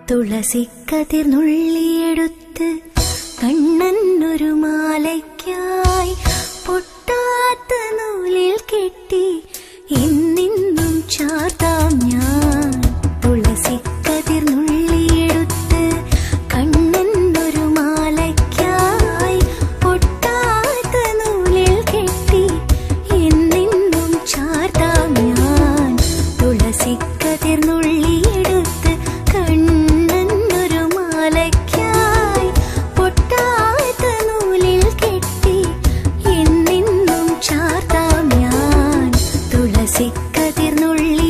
തുളസിക്കതിർന്നുള്ളിയെടുത്ത് കണ്ണനൊരു മാലയ്ക്കായി പൊട്ടാത്ത നൂലിൽ കെട്ടി ഇന്നിന്നും ചാർത്താം ഞാൻ. തുളസിക്കതിർന്നുള്ളിയെടുത്ത് കണ്ണനൊരു മാലയ്ക്കായി പൊട്ടാത്ത നൂലിൽ കെട്ടി ഇന്നിന്നും ചാർത്താം ഞാൻ. തുളസിക്കതിർന്നുള്ളിയെടുത്ത് കണ്ണനൊരു മാലയ്ക്കായി പൊട്ടാത്ത നൂലിൽ കെട്ടി ഇന്നിന്നും ചാർത്താം ഞാൻ. തുളസിക്കതിർന്നുള്ളി